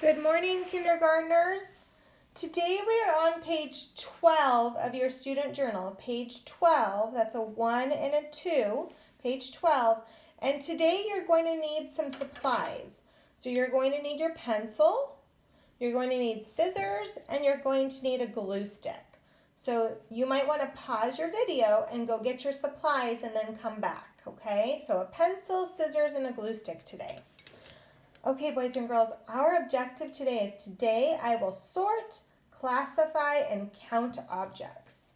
Good morning, kindergartners. Today we are on page 12 of your student journal. Page 12, that's a 1 and a 2, page 12. And today you're going to need some supplies. So you're going to need your pencil, you're going to need scissors, and you're going to need a glue stick. So you might want to pause your video and go get your supplies and then come back, okay? So a pencil, scissors, and a glue stick today. Okay, boys and girls, our objective today is I will sort, classify, and count objects.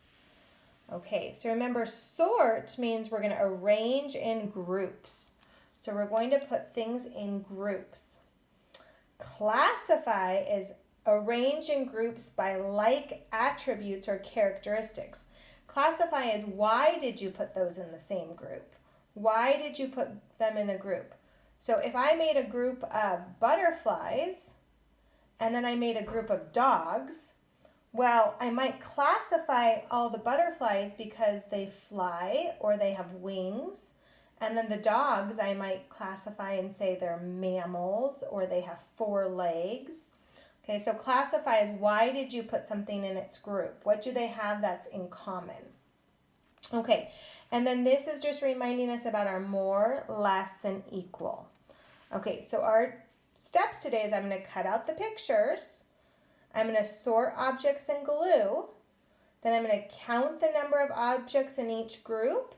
Okay, so remember, sort means we're going to arrange in groups. So we're going to put things in groups. Classify is arrange in groups by like attributes or characteristics. Classify is why did you put those in the same group? Why did you put them in a group? So if I made a group of butterflies and then I made a group of dogs, well, I might classify all the butterflies because they fly or they have wings. And then the dogs I might classify and say they're mammals or they have 4 legs. Okay, so classify is why did you put something in its group? What do they have that's in common? Okay, and then this is just reminding us about our more, less, and equal. Okay, so our steps today is I'm going to cut out the pictures. I'm going to sort objects in glue. Then I'm going to count the number of objects in each group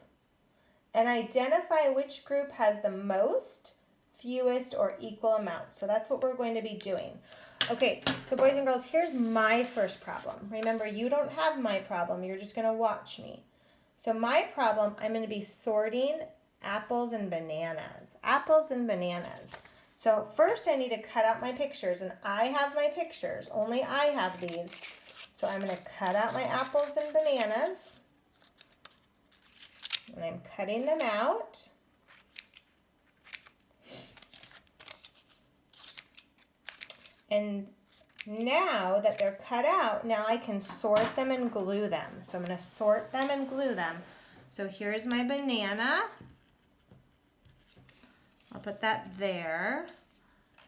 and identify which group has the most, fewest, or equal amount. So that's what we're going to be doing. Okay, so boys and girls, here's my first problem. Remember, you don't have my problem. You're just going to watch me. So my problem, I'm going to be sorting apples and bananas. Apples and bananas. So first I need to cut out my pictures, and I have my pictures. Only I have these. So I'm going to cut out my apples and bananas. And I'm cutting them out. And now that they're cut out, now I can sort them and glue them. So I'm going to sort them and glue them. So here's my banana. I'll put that there.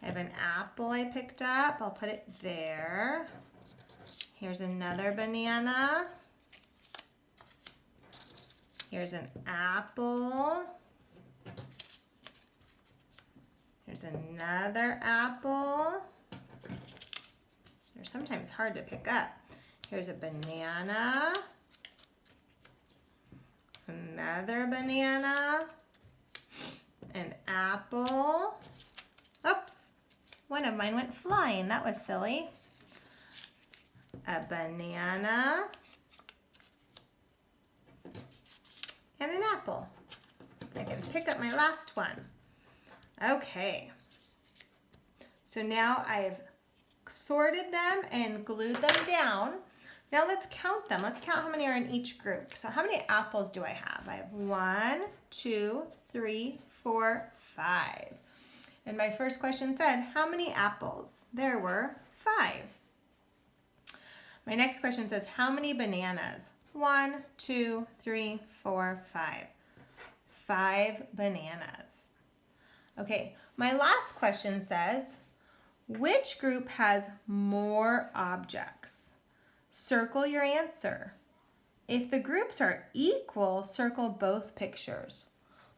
I have an apple I picked up. I'll put it there. Here's another banana. Here's an apple. Here's another apple. They're sometimes hard to pick up. Here's a banana. Another banana. An apple. Oops, one of mine went flying. That was silly. A banana. And an apple. I can pick up my last one. Okay. So now I've sorted them and glued them down. Now let's count them. Let's count how many are in each group. So how many apples do I have? I have 1, 2, 3, 4, 5. And my first question said, how many apples? There were 5. My next question says, how many bananas? 1, 2, 3, 4, 5. 5 bananas. Okay, my last question says, which group has more objects? Circle your answer. If the groups are equal, circle both pictures.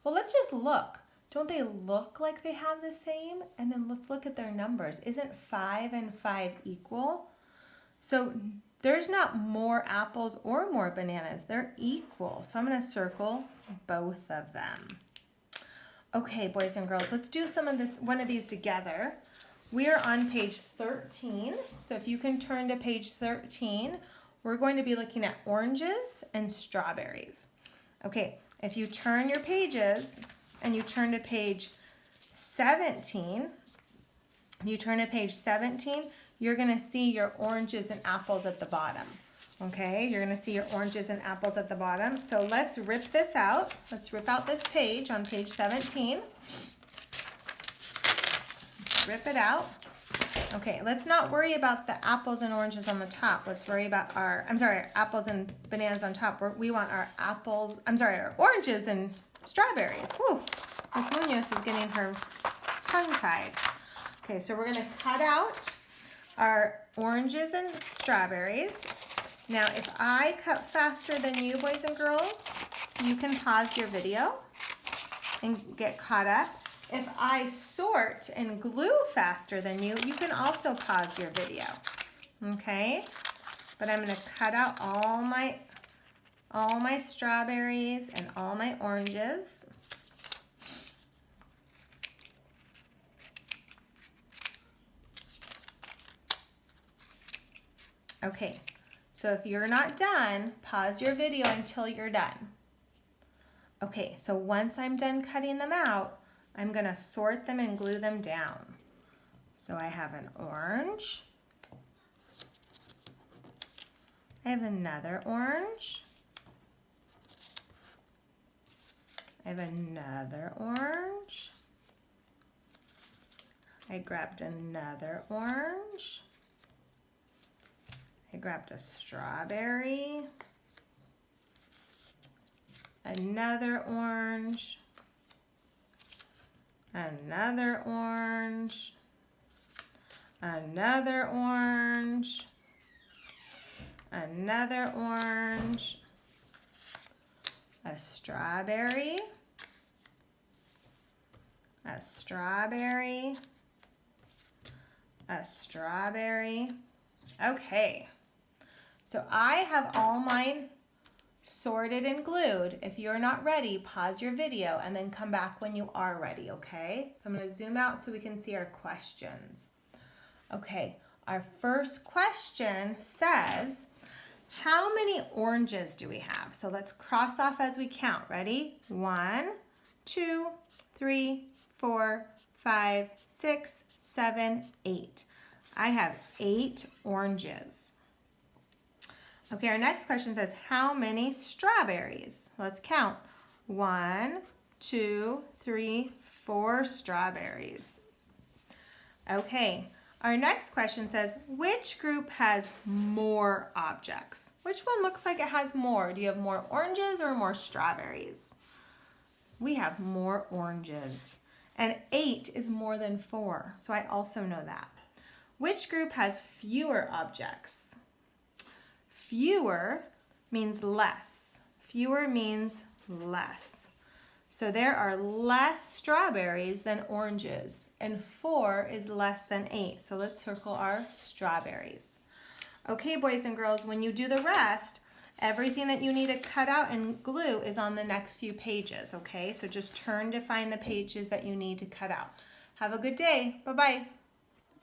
Well, let's just look. Don't they look like they have the same? And then let's look at their numbers. Isn't 5 and 5 equal? So there's not more apples or more bananas. They're equal. So I'm going to circle both of them. Okay, boys and girls, let's do one of these together. We are on page 13. So if you can turn to page 13, we're going to be looking at oranges and strawberries. Okay, if you turn your pages and you turn to page 17, you're going to see your oranges and apples at the bottom. Okay, you're going to see your oranges and apples at the bottom. So let's rip this out. Let's rip out this page on page 17. Rip it out. Okay, let's not worry about the apples and oranges on the top. Let's worry about our apples and bananas on top. We want our our oranges and strawberries. Whew, Miss Munoz is getting her tongue-tied. Okay, so we're gonna cut out our oranges and strawberries. Now, if I cut faster than you, boys and girls, you can pause your video and get caught up. If I sort and glue faster than you, you can also pause your video, okay? But I'm gonna cut out all my strawberries and all my oranges. Okay, so if you're not done, pause your video until you're done. Okay, so once I'm done cutting them out, I'm gonna sort them and glue them down. So I have an orange. I have another orange. I have another orange. I grabbed another orange. I grabbed a strawberry. Another orange. Another orange. Another orange. Another orange. A strawberry. A strawberry. A strawberry. Okay. So I have all mine sorted and glued. If you're not ready, pause your video and then come back when you are ready, okay? So I'm going to zoom out so we can see our questions. Okay, our first question says, how many oranges do we have? So let's cross off as we count. Ready? 1, 2, 3, 4, 5, 6, 7, 8. I have 8 oranges. Okay, our next question says, how many strawberries? Let's count. 1, 2, 3, 4 strawberries. Okay, our next question says, which group has more objects? Which one looks like it has more? Do you have more oranges or more strawberries? We have more oranges. And 8 is more than 4, so I also know that. Which group has fewer objects? Fewer means less. Fewer means less. So there are less strawberries than oranges, and 4 is less than 8. So let's circle our strawberries. Okay, boys and girls, when you do the rest, everything that you need to cut out and glue is on the next few pages, okay? So just turn to find the pages that you need to cut out. Have a good day. Bye-bye.